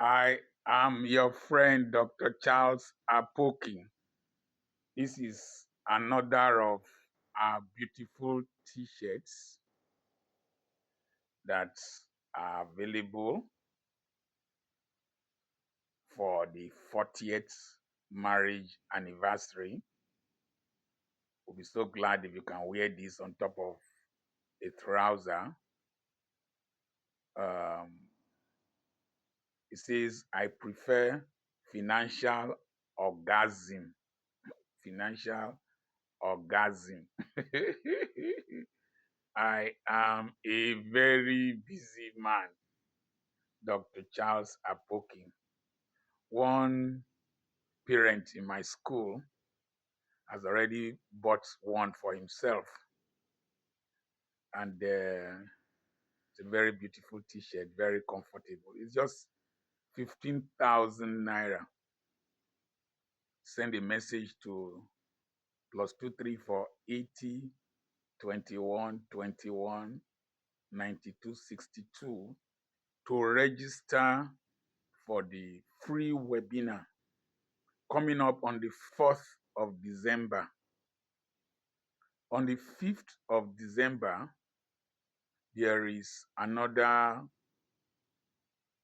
I am your friend, Dr. Charles Apoki. This is another of our beautiful t-shirts that are available for the 40th marriage anniversary. We'll be so glad if you can wear this on top of a trouser. It says, I prefer financial orgasm. Financial orgasm. I am a very busy man, Dr. Charles Apoki. One parent in my school has already bought one for himself. And it's a very beautiful t-shirt, very comfortable. It's just 15,000 naira. Send a message to +234 80 21 21 92 62 to register for the free webinar coming up on the 4th of December. On the 5th of December, there is another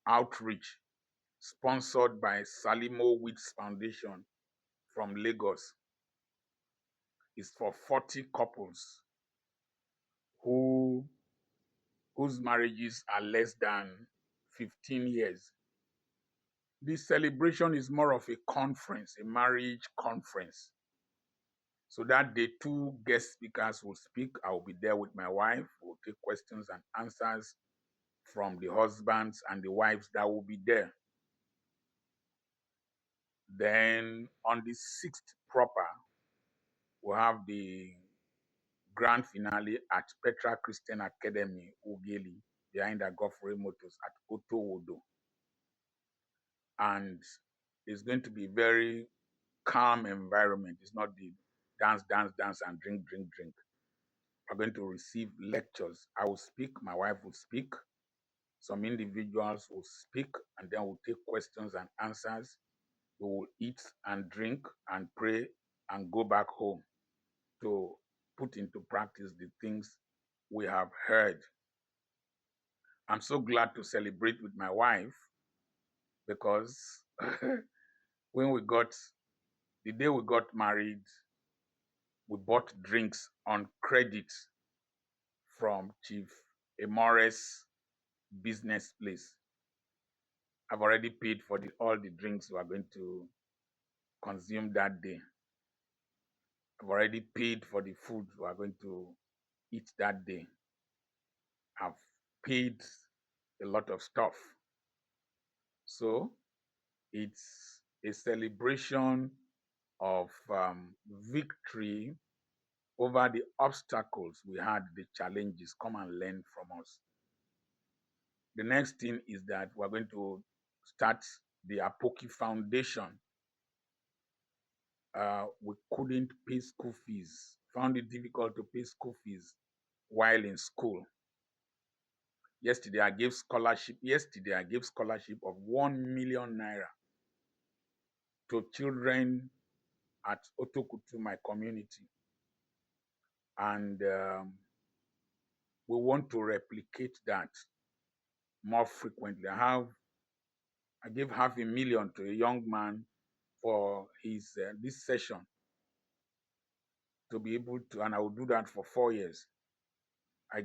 outreach sponsored by Salimo Weeds Foundation from Lagos. It's for 40 couples whose marriages are less than 15 years. This celebration is more of a conference, a marriage conference. So that day, 2 guest speakers will speak. I will be there with my wife. We'll take questions and answers from the husbands and the wives that will be there. Then on the 6th proper, we'll have the grand finale at Petra Christian Academy, Ugeli, behind the Godfrey Motors at Otowodo. And it's going to be a very calm environment. It's not the dance, and drink. We're going to receive lectures. I will speak, my wife will speak, some individuals will speak, and then we'll take questions and answers. We will eat and drink and pray and go back home to put into practice the things we have heard. I'm so glad to celebrate with my wife because the day we got married, we bought drinks on credit from Chief Emore's business place. I've already paid for all the drinks we are going to consume that day. I've already paid for the food we are going to eat that day. I've paid a lot of stuff. So it's a celebration of victory over the obstacles we had, the challenges. Come and learn from us. The next thing is that we're going to start the Apoki Foundation. We couldn't pay school fees, found it difficult to pay school fees while in school. Yesterday, I gave scholarship of 1 million naira to children at Otokutu, my community. And we want to replicate that more frequently. I gave 500,000 to a young man for his this session to be able to, and I will do that for 4 years. I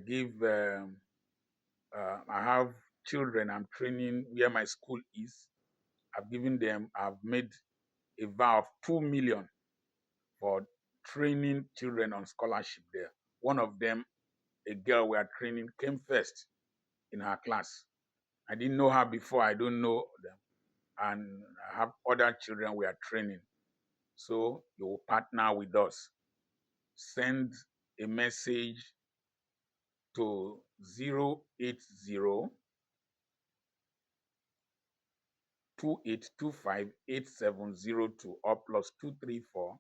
have children I'm training where my school is. I've made a vow of 2 million for training children on scholarship there. One of them, a girl we are training, came first in her class. I didn't know her before, I don't know them. And I have other children we are training. So you will partner with us. Send a message to 080 2825 8702 or +234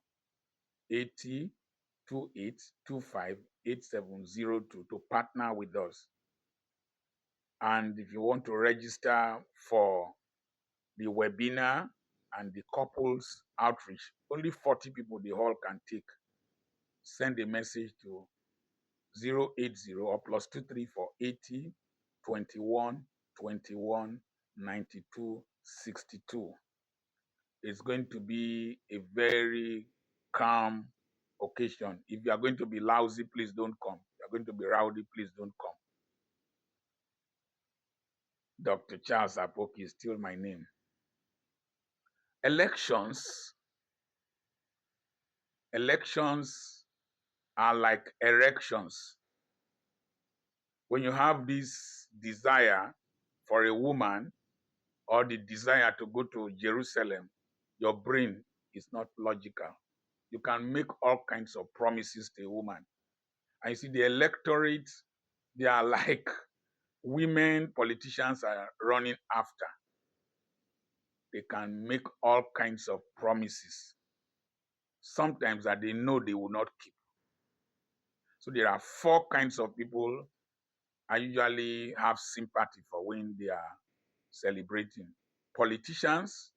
80 2825 8702 to partner with us. And if you want to register for the webinar, and the couples outreach. Only 40 people the hall can take. Send a message to 080 or plus 234 80 21 21 92 62. It's going to be a very calm occasion. If you are going to be lousy, please don't come. If you are going to be rowdy, please don't come. Dr. Charles Apoki is still my name. Elections are like erections. When you have this desire for a woman or the desire to go to Jerusalem, your brain is not logical. You can make all kinds of promises to a woman. And you see, the electorate, they are like women politicians are running after. They can make all kinds of promises, sometimes that they know they will not keep. So there are four kinds of people I usually have sympathy for when they are celebrating. Politicians.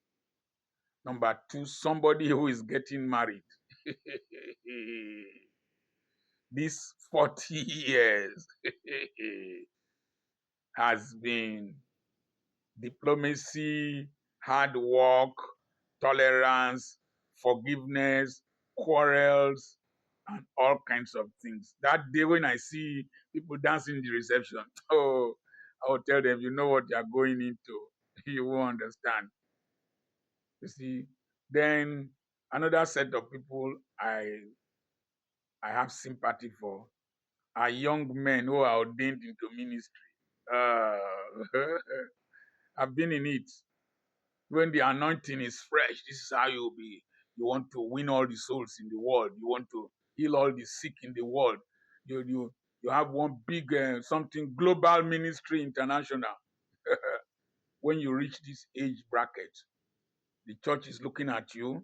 Number two, somebody who is getting married. This 40 years has been diplomacy, hard work, tolerance, forgiveness, quarrels, and all kinds of things. That day when I see people dancing in the reception, oh, I will tell them, you know what you are going into. You won't understand. You see, then another set of people I have sympathy for are young men who are ordained into ministry. Uh, I've been in it. When the anointing is fresh, this is how you'll be. You want to win all the souls in the world. You want to heal all the sick in the world. You have one big something global ministry international. When you reach this age bracket, the church is looking at you.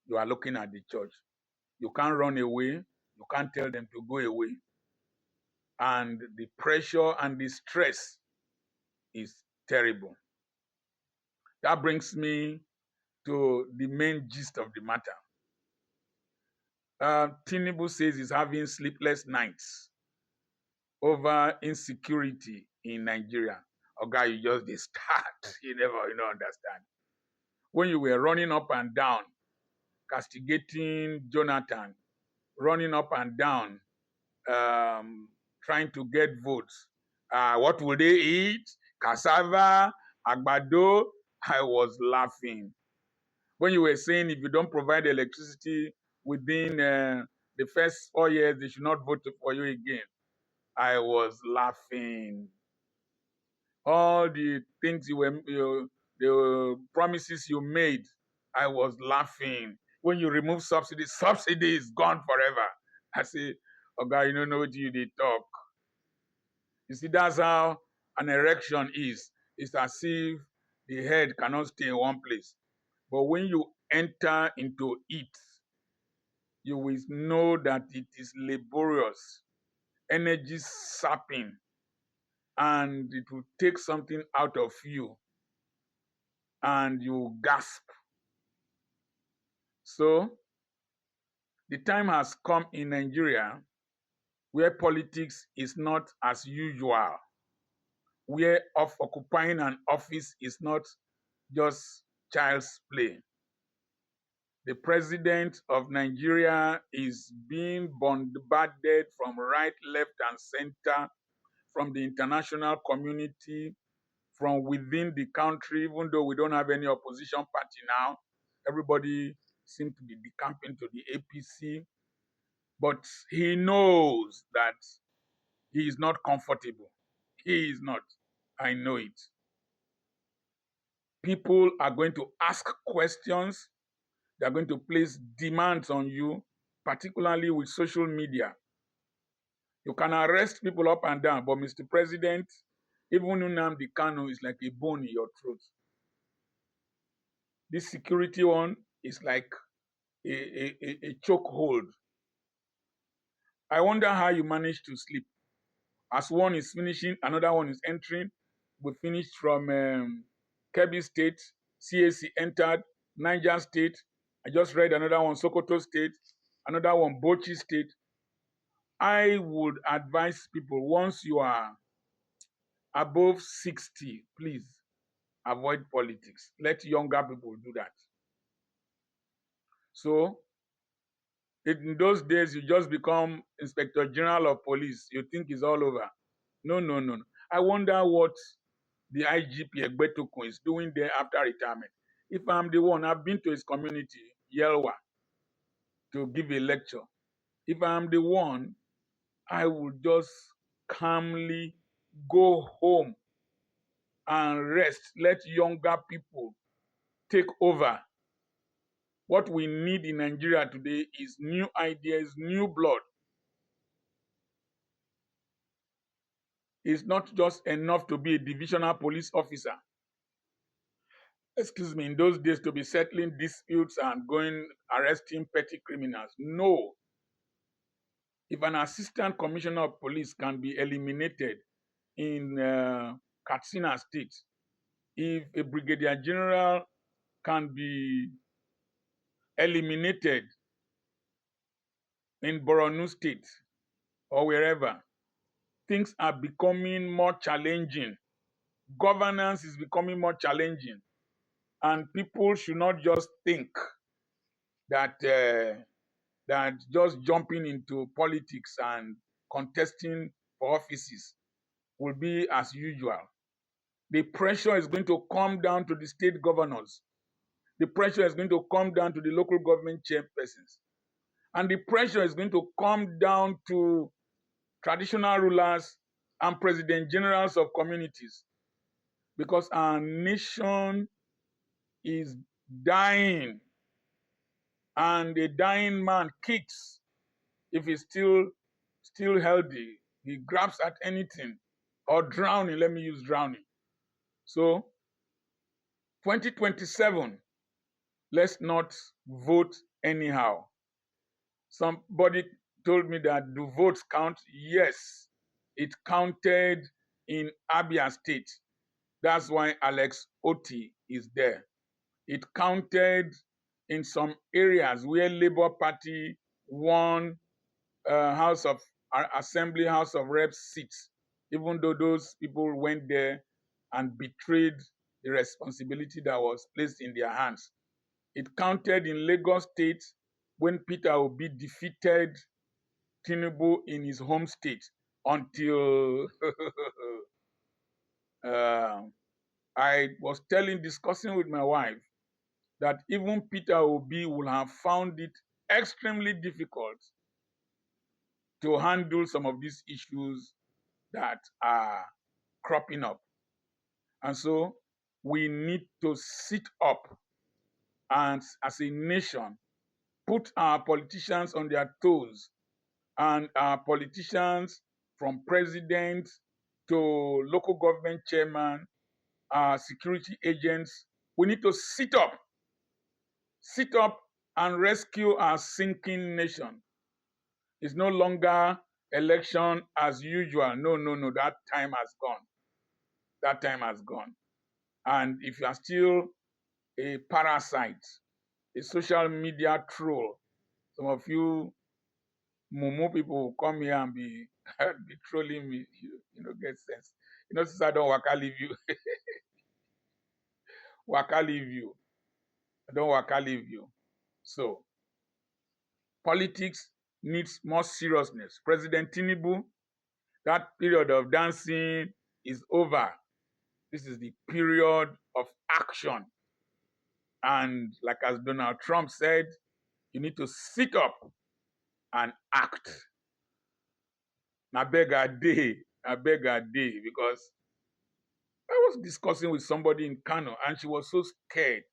You are looking at the church. You can't run away. You can't tell them to go away. And the pressure and the stress is terrible. That brings me to the main gist of the matter. Tinubu says he's having sleepless nights over insecurity in Nigeria. Okay, you just they start. You don't understand. When you were running up and down, castigating Jonathan, running up and down, trying to get votes. What will they eat? Cassava, agbado. I was laughing. When you were saying if you don't provide electricity within the first 4 years, they should not vote for you again. I was laughing. All the things the promises you made, I was laughing. When you remove subsidy is gone forever. I say, oh God, you don't know what you did talk. You see, that's how an erection is. It's as if the head cannot stay in one place. But when you enter into it, you will know that it is laborious, energy sapping, and it will take something out of you, and you gasp. So, the time has come in Nigeria where politics is not as usual, where of occupying an office is not just child's play. The president of Nigeria is being bombarded from right, left, and center, from the international community, from within the country, even though we don't have any opposition party now. Everybody seems to be decamping to the APC. But he knows that he is not comfortable. He is not. I know it. People are going to ask questions. They are going to place demands on you, particularly with social media. You can arrest people up and down, but Mr. President, even Nnamdi Kanu is like a bone in your throat. This security one is like a chokehold. I wonder how you manage to sleep. As one is finishing, another one is entering. We finished from Kebbi State, CAC entered, Niger State. I just read another one, Sokoto State, another one, Bauchi State. I would advise people, once you are above 60, please avoid politics. Let younger people do that. So in those days, you just become Inspector General of Police. You think it's all over. No, no, no, no. I wonder what the IGP Egbetokun is doing there after retirement. If I'm the one, I've been to his community, Yelwa, to give a lecture. If I'm the one, I would just calmly go home and rest. Let younger people take over. What we need in Nigeria today is new ideas, new blood. It's not just enough to be a divisional police officer. Excuse me, in those days to be settling disputes and going arresting petty criminals. No. If an assistant commissioner of police can be eliminated in Katsina State, if a brigadier general can be eliminated in Borno State or wherever, things are becoming more challenging. Governance is becoming more challenging. And people should not just think that that just jumping into politics and contesting for offices will be as usual. The pressure is going to come down to the state governors. The pressure is going to come down to the local government chairpersons. And the pressure is going to come down to traditional rulers and president generals of communities, because our nation is dying, and a dying man kicks if he's still healthy. He grabs at anything, or drowning. Let me use drowning. So 2027, let's not vote anyhow. Somebody told me that do votes count? Yes, it counted in Abia State. That's why Alex Oti is there. It counted in some areas where Labour Party won House of Assembly, House of Reps seats, even though those people went there and betrayed the responsibility that was placed in their hands. It counted in Lagos State when Peter Obi defeated Tinubu in his home state until I was discussing with my wife that even Peter Obi would have found it extremely difficult to handle some of these issues that are cropping up. And so we need to sit up and, as a nation, put our politicians on their toes, and our politicians, from president to local government chairman, our security agents, we need to sit up and rescue our sinking nation. It's no longer election as usual. No, no, no, that time has gone. That time has gone. And if you are still a parasite, a social media troll, some of you mumu people will come here and be trolling me. You know, get sense. You know, since I don't waka leave you, waka leave you. I don't waka leave you. So politics needs more seriousness. President Tinubu, that period of dancing is over. This is the period of action. And like as Donald Trump said, you need to sit up and act. I beg a day, because I was discussing with somebody in Kano, and she was so scared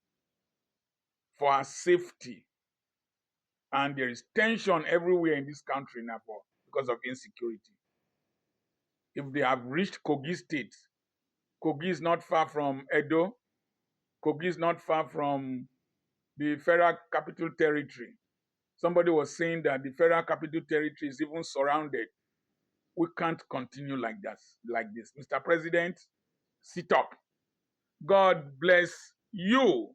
for her safety. And there is tension everywhere in this country now because of insecurity. If they have reached Kogi State, Kogi is not far from Edo. Kogi is not far from the Federal Capital Territory. Somebody was saying that the Federal Capital Territory is even surrounded. We can't continue like this. Mr. President, sit up. God bless You